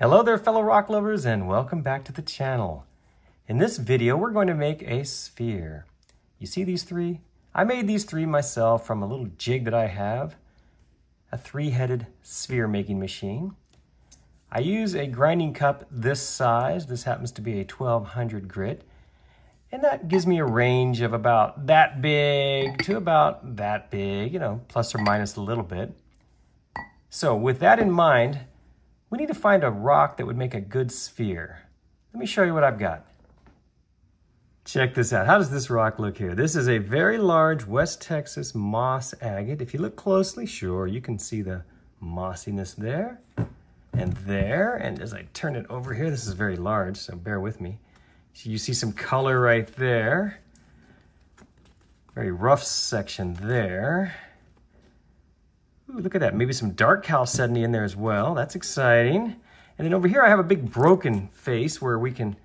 Hello there, fellow rock lovers, and welcome back to the channel. In this video, we're going to make a sphere. You see these three? I made these three myself from a little jig that I have, a three-headed sphere making machine. I use a grinding cup this size. This happens to be a 1200 grit, and that gives me a range of about that big to about that big, plus or minus a little bit. So with that in mind, we need to find a rock that would make a good sphere. Let me show you what I've got. Check this out. How does this rock look here? This is a very large West Texas moss agate. If you look closely, sure, you can see the mossiness there and there. And as I turn it over here, this is very large, so bear with me. So you see some color right there. Very rough section there. Ooh, look at that, maybe some dark chalcedony in there as well. That's exciting. And then over here I have a big broken face where we can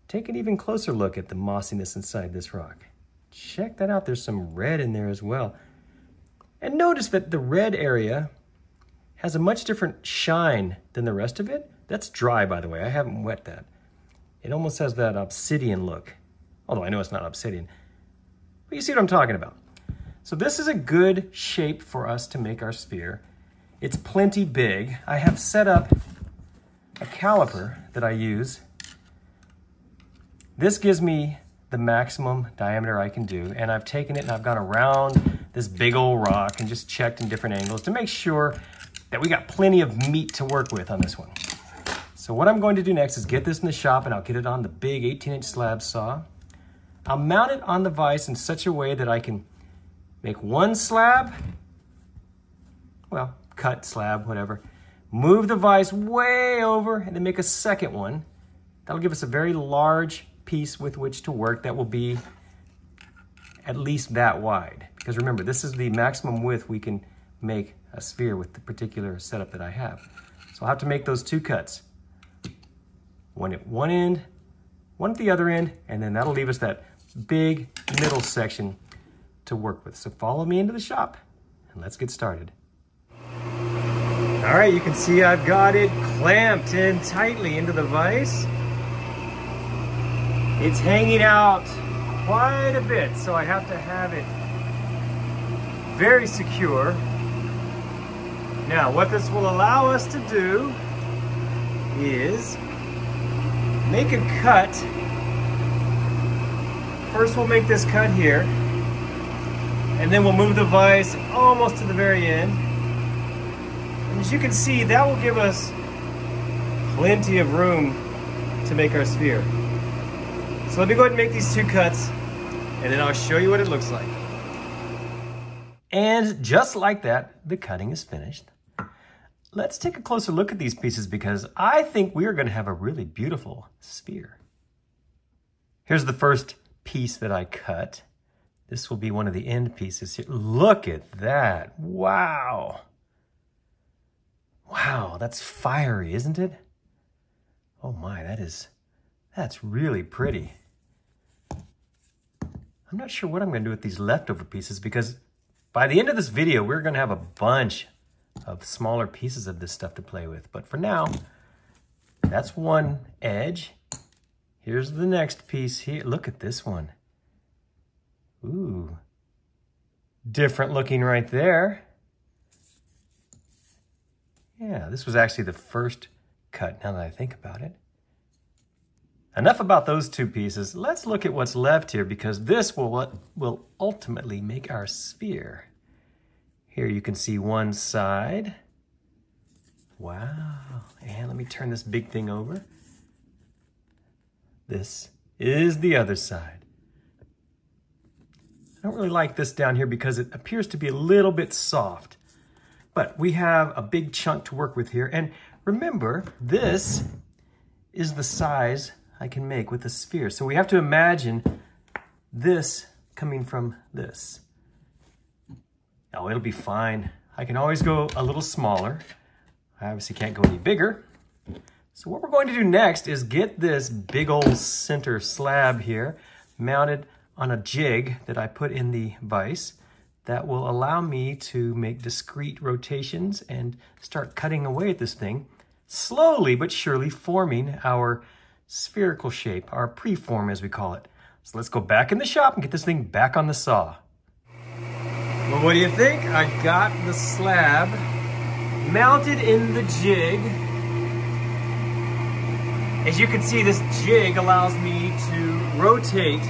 take an even closer look at the mossiness inside this rock. Check that out, there's some red in there as well. And notice that the red area has a much different shine than the rest of it. That's dry, by the way, I haven't wet that. It almost has that obsidian look, although I know it's not obsidian. But you see what I'm talking about. So this is a good shape for us to make our sphere. It's plenty big. I have set up a caliper that I use. This gives me the maximum diameter I can do, and I've taken it and I've gone around this big old rock and just checked in different angles to make sure that we got plenty of meat to work with on this one. So what I'm going to do next is get this in the shop, and I'll get it on the big 18-inch slab saw. I'll mount it on the vise in such a way that I can make one slab, well, cut slab, whatever. Move the vise way over and then make a second one. That'll give us a very large piece with which to work that will be at least that wide. Because remember, this is the maximum width we can make a sphere with the particular setup that I have. So I'll have to make those two cuts. One at one end, one at the other end, and then that'll leave us that big middle section to work with. So follow me into the shop and let's get started. All right, you can see I've got it clamped in tightly into the vise. It's hanging out quite a bit, so I have to have it very secure. Now, what this will allow us to do is make a cut. First, we'll make this cut here. And then we'll move the vise almost to the very end. And as you can see, that will give us plenty of room to make our sphere. So let me go ahead and make these two cuts, and then I'll show you what it looks like. And just like that, the cutting is finished. Let's take a closer look at these pieces because I think we are going to have a really beautiful sphere. Here's the first piece that I cut. This will be one of the end pieces here. Look at that. Wow. Wow, that's fiery, isn't it? Oh my, that's really pretty. I'm not sure what I'm going to do with these leftover pieces because by the end of this video, we're going to have a bunch of smaller pieces of this stuff to play with. But for now, that's one edge. Here's the next piece here. Look at this one. Ooh, different looking right there. Yeah, this was actually the first cut now that I think about it. Enough about those two pieces. Let's look at what's left here because this will ultimately make our sphere. Here you can see one side. Wow, and let me turn this big thing over. This is the other side. I don't really like this down here because it appears to be a little bit soft, but we have a big chunk to work with here. And remember, this is the size I can make with a sphere. So we have to imagine this coming from this. Oh, it'll be fine. I can always go a little smaller. I obviously can't go any bigger. So what we're going to do next is get this big old center slab here mounted on a jig that I put in the vise that will allow me to make discrete rotations and start cutting away at this thing slowly but surely forming our spherical shape, our preform as we call it. So let's go back in the shop and get this thing back on the saw. Well, what do you think? I got the slab mounted in the jig. As you can see, this jig allows me to rotate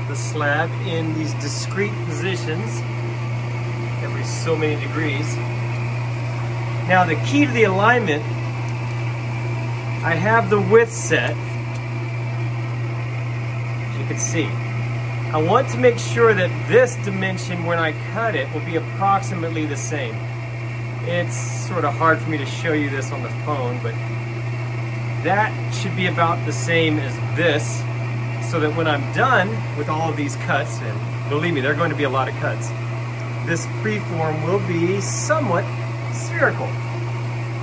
the slab in these discrete positions every so many degrees. Now the key to the alignment, I have the width set, as you can see. I want to make sure that this dimension when I cut it will be approximately the same. It's sort of hard for me to show you this on the phone, but that should be about the same as this, so that when I'm done with all of these cuts, and believe me, there are going to be a lot of cuts, this preform will be somewhat spherical.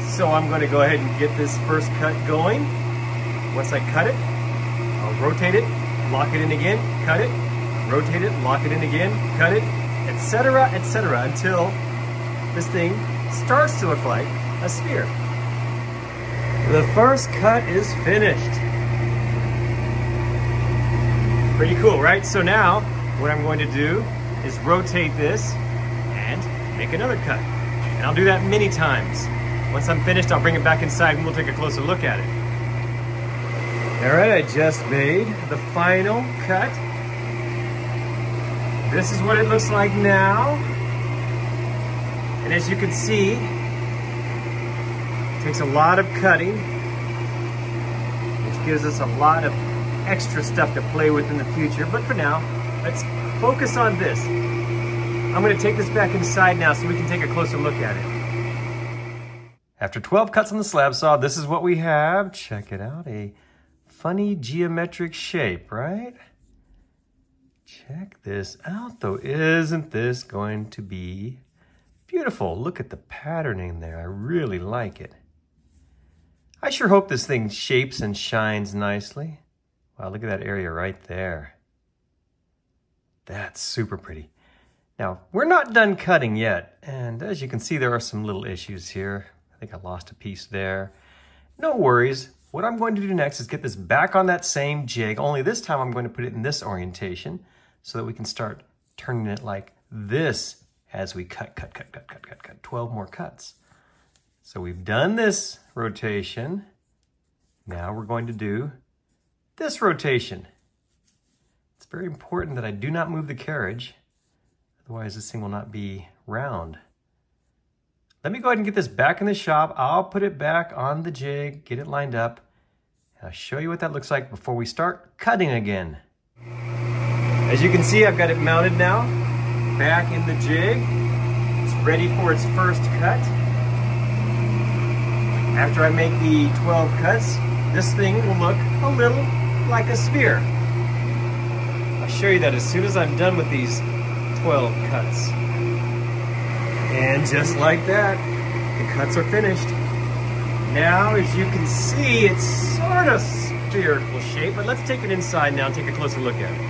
So I'm going to go ahead and get this first cut going. Once I cut it, I'll rotate it, lock it in again, cut it, rotate it, lock it in again, cut it, etc., until this thing starts to look like a sphere. The first cut is finished. Pretty cool, right? So now what I'm going to do is rotate this and make another cut. And I'll do that many times. Once I'm finished, I'll bring it back inside and we'll take a closer look at it. All right, I just made the final cut. This is what it looks like now. And as you can see, it takes a lot of cutting, which gives us a lot of extra stuff to play with in the future. But for now, let's focus on this. I'm going to take this back inside now so we can take a closer look at it. After 12 cuts on the slab saw, this is what we have. Check it out, a funny geometric shape, right? Check this out though. Isn't this going to be beautiful? Look at the patterning there. I really like it. I sure hope this thing shapes and shines nicely. Wow, look at that area right there. That's super pretty. Now, we're not done cutting yet, and as you can see, there are some little issues here. I think I lost a piece there. No worries. What I'm going to do next is get this back on that same jig, only this time I'm going to put it in this orientation so that we can start turning it like this as we cut. 12 more cuts. So we've done this rotation. Now we're going to do this rotation. It's very important that I do not move the carriage, otherwise this thing will not be round. Let me go ahead and get this back in the shop. I'll put it back on the jig, get it lined up, and I'll show you what that looks like before we start cutting again. As you can see, I've got it mounted now, back in the jig. It's ready for its first cut. After I make the 12 cuts, this thing will look a little like a sphere. I'll show you that as soon as I'm done with these 12 cuts. And just like that, the cuts are finished. Now, as you can see, it's sort of spherical shape, but let's take it inside now and take a closer look at it.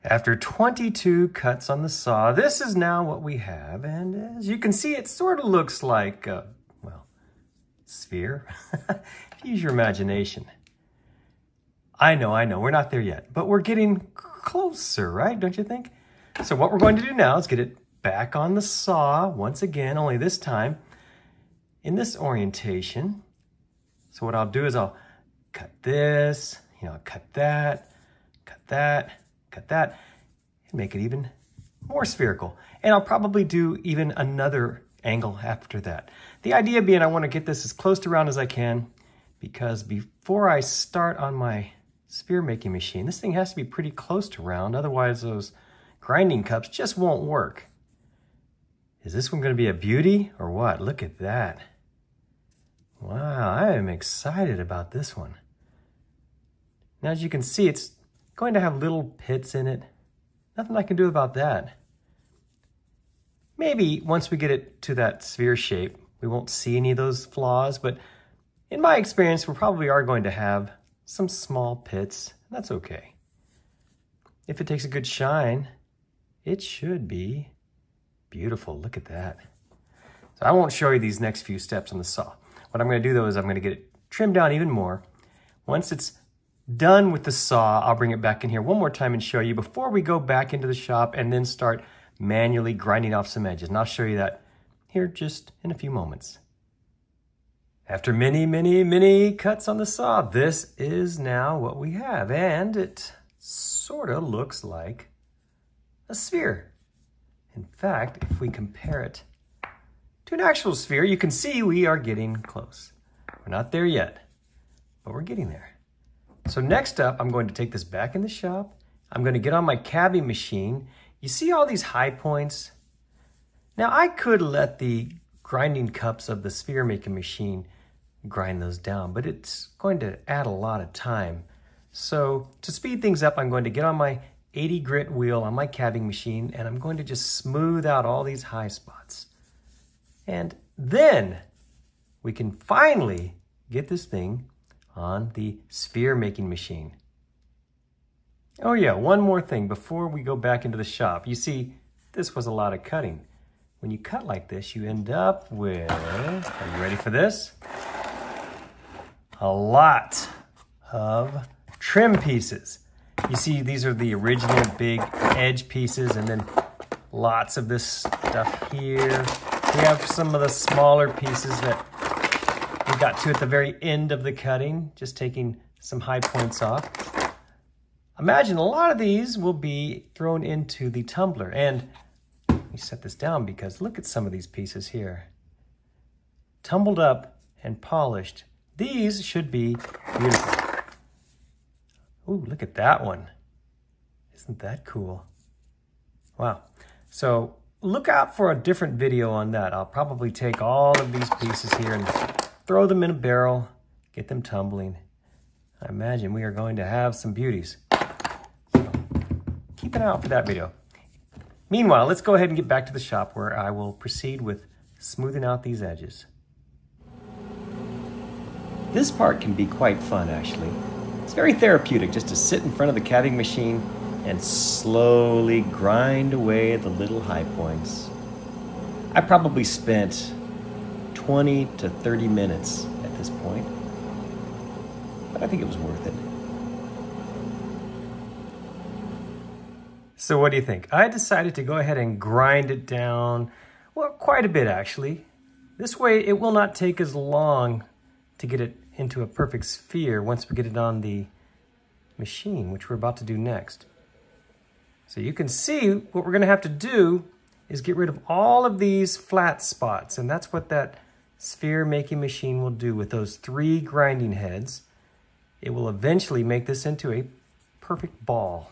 After 22 cuts on the saw, this is now what we have. And as you can see, it sort of looks like, well, sphere. Use your imagination. I know, we're not there yet, but we're getting closer, right? Don't you think? So what we're going to do now is get it back on the saw once again, only this time in this orientation. So what I'll do is I'll cut this, cut that, and make it even more spherical. And I'll probably do even another angle after that. The idea being I want to get this as close to round as I can, because before I start on my sphere making machine, this thing has to be pretty close to round, otherwise those grinding cups just won't work. Is this one going to be a beauty or what? Look at that. Wow, I am excited about this one. Now, as you can see, it's going to have little pits in it. Nothing I can do about that. Maybe once we get it to that sphere shape, we won't see any of those flaws, but in my experience, we probably are going to have some small pits. That's okay. If it takes a good shine, it should be beautiful. Look at that. So I won't show you these next few steps on the saw. What I'm going to do though is I'm going to get it trimmed down even more. Once it's done with the saw, I'll bring it back in here one more time and show you before we go back into the shop and then start manually grinding off some edges. And I'll show you that here just in a few moments. After many cuts on the saw, this is now what we have. And it sort of looks like a sphere. In fact, if we compare it to an actual sphere, you can see we are getting close. We're not there yet, but we're getting there. So next up, I'm going to take this back in the shop. I'm going to get on my cabbing machine. You see all these high points? Now I could let the grinding cups of the sphere making machine grind those down, but it's going to add a lot of time. So to speed things up, I'm going to get on my 80 grit wheel on my cabbing machine and I'm going to just smooth out all these high spots. And then we can finally get this thing on the sphere making machine. Oh yeah, one more thing before we go back into the shop. You see, this was a lot of cutting. When you cut like this, you end up with, are you ready for this? A lot of trim pieces. You see, these are the original big edge pieces and then lots of this stuff here. We have some of the smaller pieces that we got to at the very end of the cutting, just taking some high points off. Imagine a lot of these will be thrown into the tumbler. And let me set this down because look at some of these pieces here. Tumbled up and polished. These should be beautiful. Ooh, look at that one. Isn't that cool? Wow. So look out for a different video on that. I'll probably take all of these pieces here and throw them in a barrel, get them tumbling. I imagine we are going to have some beauties. So keep an eye out for that video. Meanwhile, let's go ahead and get back to the shop where I will proceed with smoothing out these edges. This part can be quite fun, actually. It's very therapeutic just to sit in front of the cabbing machine and slowly grind away at the little high points. I probably spent 20 to 30 minutes at this point, but I think it was worth it. So what do you think? I decided to go ahead and grind it down, well, quite a bit actually. This way it will not take as long to get it into a perfect sphere once we get it on the machine, which we're about to do next. So you can see what we're going to have to do is get rid of all of these flat spots, and that's what that sphere making machine will do with those 3 grinding heads. It will eventually make this into a perfect ball.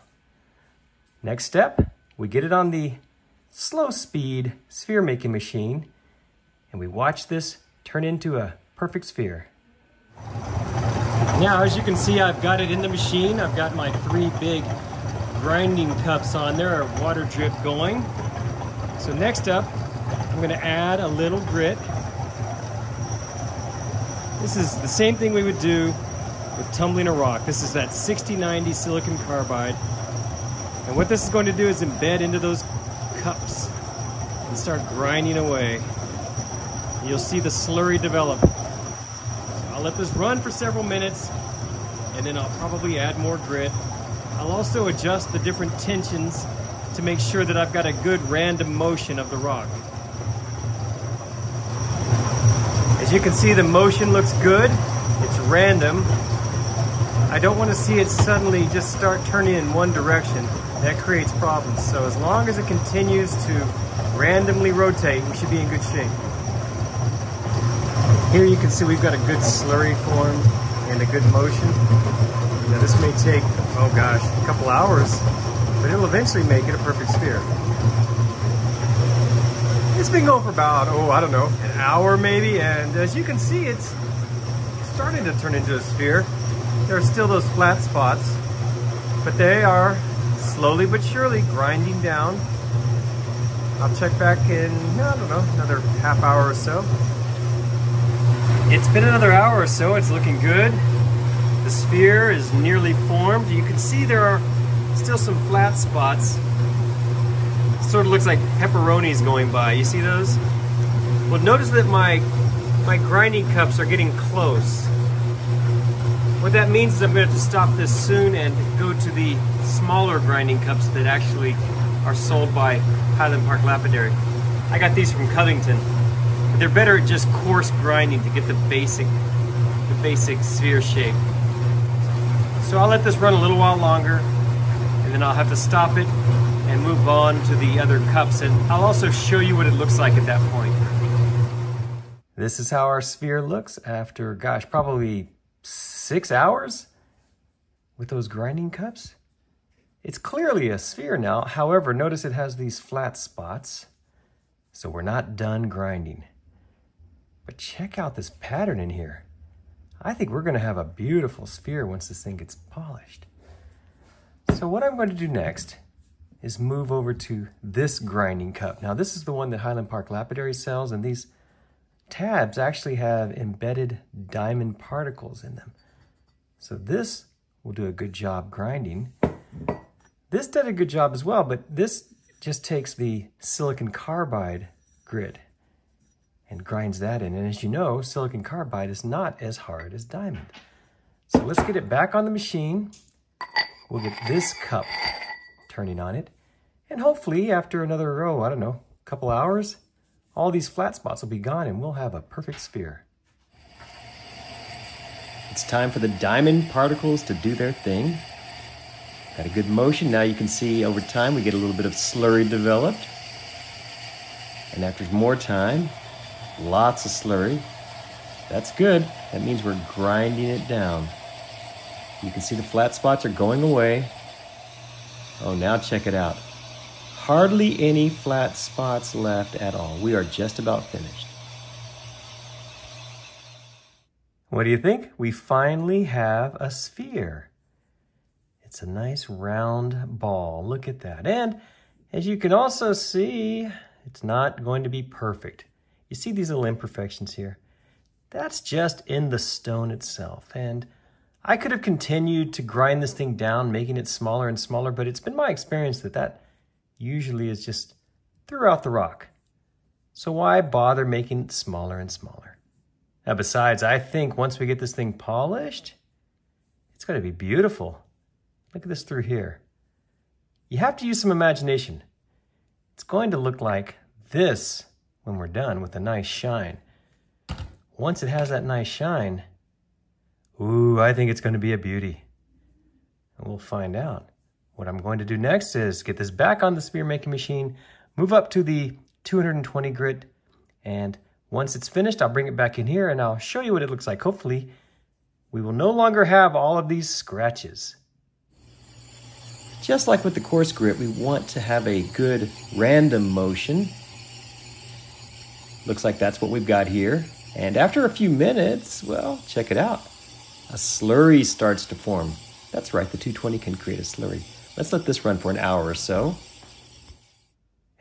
Next step, we get it on the slow speed sphere making machine and we watch this turn into a perfect sphere. Now, as you can see, I've got it in the machine. I've got my 3 big grinding cups on there, our water drip going. So next up, I'm going to add a little grit. This is the same thing we would do with tumbling a rock. This is that 6090 silicon carbide. And what this is going to do is embed into those cups and start grinding away. You'll see the slurry develop. I'll let this run for several minutes and then I'll probably add more grit. I'll also adjust the different tensions to make sure that I've got a good random motion of the rock. As you can see, the motion looks good. It's random. I don't want to see it suddenly just start turning in one direction. That creates problems. So as long as it continues to randomly rotate, we should be in good shape. Here you can see we've got a good slurry form and a good motion. Now this may take, oh gosh, a couple hours, but it'll eventually make it a perfect sphere. It's been going for about, I don't know, an hour maybe, and as you can see, it's starting to turn into a sphere. There are still those flat spots, but they are slowly but surely grinding down. I'll check back in, I don't know, another half hour or so. It's been another hour or so. It's looking good. The sphere is nearly formed. You can see there are still some flat spots. Sort of looks like pepperonis going by. You see those? Well, notice that my grinding cups are getting close. What that means is I'm going to have to stop this soon and go to the smaller grinding cups that actually are sold by Highland Park Lapidary. I got these from Covington. But they're better at just coarse grinding to get the basic sphere shape. So I'll let this run a little while longer, and then I'll have to stop it and move on to the other cups, and I'll also show you what it looks like at that point. This is how our sphere looks after, gosh, probably 6 hours with those grinding cups. It's clearly a sphere now. However, notice it has these flat spots. So we're not done grinding. But check out this pattern in here. I think we're going to have a beautiful sphere once this thing gets polished. So what I'm going to do next is move over to this grinding cup. Now this is the one that Highland Park Lapidary sells, and these tabs actually have embedded diamond particles in them. So this will do a good job grinding. This did a good job as well, but this just takes the silicon carbide grit and grinds that in. And as you know, silicon carbide is not as hard as diamond. So let's get it back on the machine. We'll get this cup turning on it. And hopefully after another, I don't know, couple hours, all these flat spots will be gone and we'll have a perfect sphere. It's time for the diamond particles to do their thing. Got a good motion. Now you can see over time we get a little bit of slurry developed. And after more time, lots of slurry. That's good. That means we're grinding it down. You can see the flat spots are going away. Oh, now check it out. Hardly any flat spots left at all. We are just about finished. What do you think? We finally have a sphere. It's a nice round ball. Look at that. And as you can also see, it's not going to be perfect. You see these little imperfections here? That's just in the stone itself. And I could have continued to grind this thing down, making it smaller and smaller, but it's been my experience that usually is just throughout the rock. So why bother making it smaller and smaller? Now besides, I think once we get this thing polished, it's going to be beautiful. Look at this through here. You have to use some imagination. It's going to look like this when we're done with a nice shine. Once it has that nice shine, ooh, I think it's going to be a beauty. And we'll find out. What I'm going to do next is get this back on the sphere making machine, move up to the 220 grit, and once it's finished, I'll bring it back in here and I'll show you what it looks like. Hopefully, we will no longer have all of these scratches. Just like with the coarse grit, we want to have a good random motion. Looks like that's what we've got here. And after a few minutes, well, check it out. A slurry starts to form. That's right, the 220 can create a slurry. Let's let this run for an hour or so.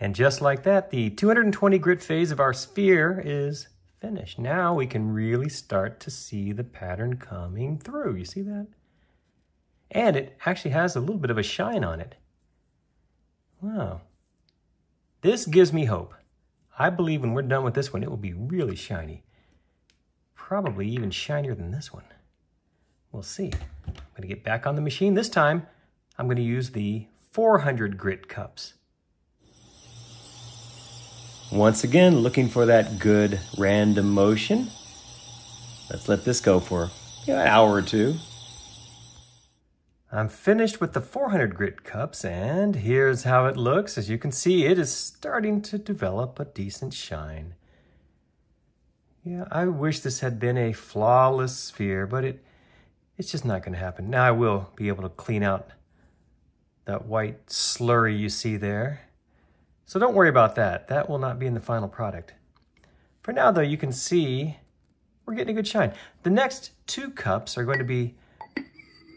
And just like that, the 220 grit phase of our sphere is finished. Now we can really start to see the pattern coming through. You see that? And it actually has a little bit of a shine on it. Wow. This gives me hope. I believe when we're done with this one, it will be really shiny. Probably even shinier than this one. We'll see. I'm going to get back on the machine. This time, I'm going to use the 400 grit cups. Once again, looking for that good random motion. Let's let this go for an hour or two. I'm finished with the 400 grit cups, and here's how it looks. As you can see, it is starting to develop a decent shine. Yeah, I wish this had been a flawless sphere, but it's just not going to happen. Now I will be able to clean out that white slurry you see there. So don't worry about that. That will not be in the final product. For now, though, you can see we're getting a good shine. The next two cups are going to be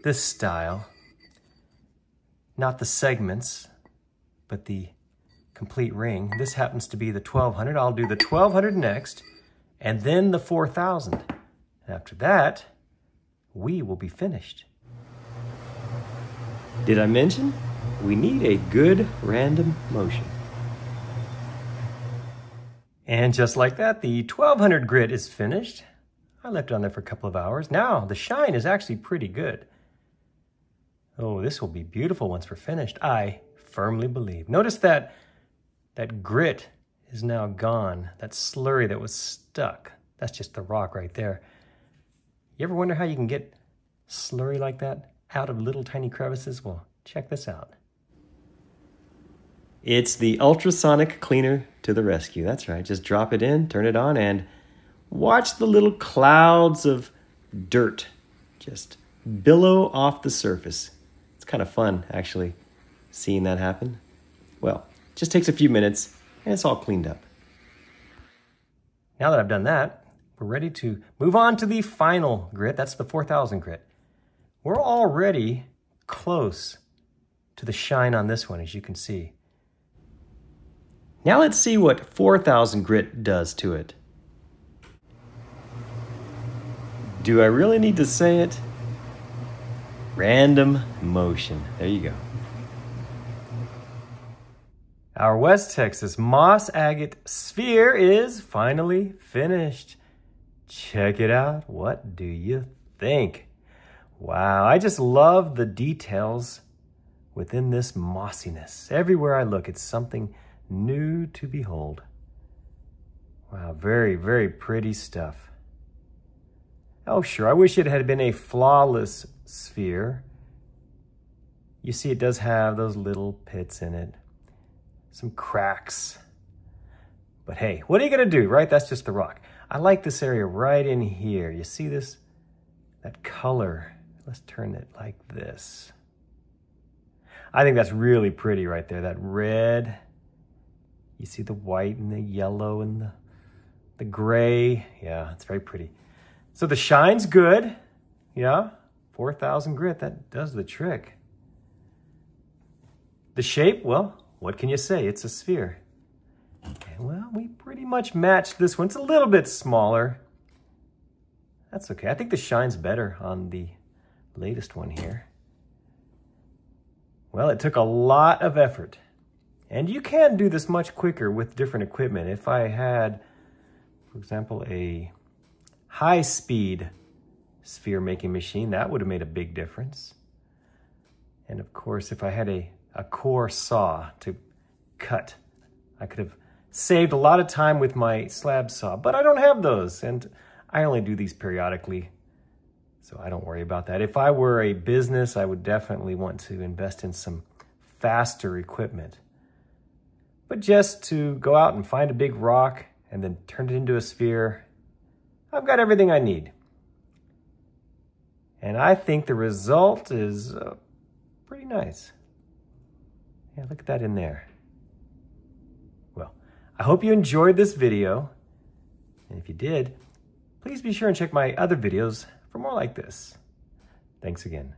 this style. Not the segments, but the complete ring. This happens to be the 1200. I'll do the 1200 next, and then the 4000. After that, we will be finished. Did I mention? We need a good random motion. And just like that, the 1200 grit is finished. I left it on there for a couple of hours. Now, the shine is actually pretty good. Oh, this will be beautiful once we're finished, I firmly believe. Notice that grit is now gone, that slurry that was stuck. That's just the rock right there. You ever wonder how you can get slurry like that out of little tiny crevices? Well, check this out. It's the ultrasonic cleaner to the rescue. That's right. Just drop it in, turn it on, and watch the little clouds of dirt just billow off the surface. It's kind of fun, actually, seeing that happen. Well, it just takes a few minutes, and it's all cleaned up. Now that I've done that, we're ready to move on to the final grit. That's the 4000 grit. We're already close to the shine on this one, as you can see. Now let's see what 4000 grit does to it. Do I really need to say it? Random motion. There you go. Our West Texas moss agate sphere is finally finished. Check it out. What do you think? Wow, I just love the details within this mossiness. Everywhere I look, it's something new to behold. Wow, very, very pretty stuff. Oh, sure, I wish it had been a flawless sphere. You see, it does have those little pits in it, some cracks. But hey, what are you gonna do, right? That's just the rock. I like this area right in here. You see this? That color. Let's turn it like this. I think that's really pretty right there, that red. You see the white and the yellow and the gray. Yeah, it's very pretty. So the shine's good. Yeah, 4000 grit, that does the trick. The shape, well, what can you say? It's a sphere. And well, we pretty much matched this one. It's a little bit smaller. That's okay. I think the shine's better on the latest one here. Well, it took a lot of effort. And you can do this much quicker with different equipment. If I had, for example, a high-speed sphere making machine, that would have made a big difference. And of course, if I had a core saw to cut, I could have saved a lot of time with my slab saw, but I don't have those, and I only do these periodically, so I don't worry about that. If I were a business, I would definitely want to invest in some faster equipment. But just to go out and find a big rock and then turn it into a sphere, I've got everything I need. And I think the result is pretty nice. Yeah, look at that in there. Well, I hope you enjoyed this video. And if you did, please be sure and check my other videos for more like this. Thanks again.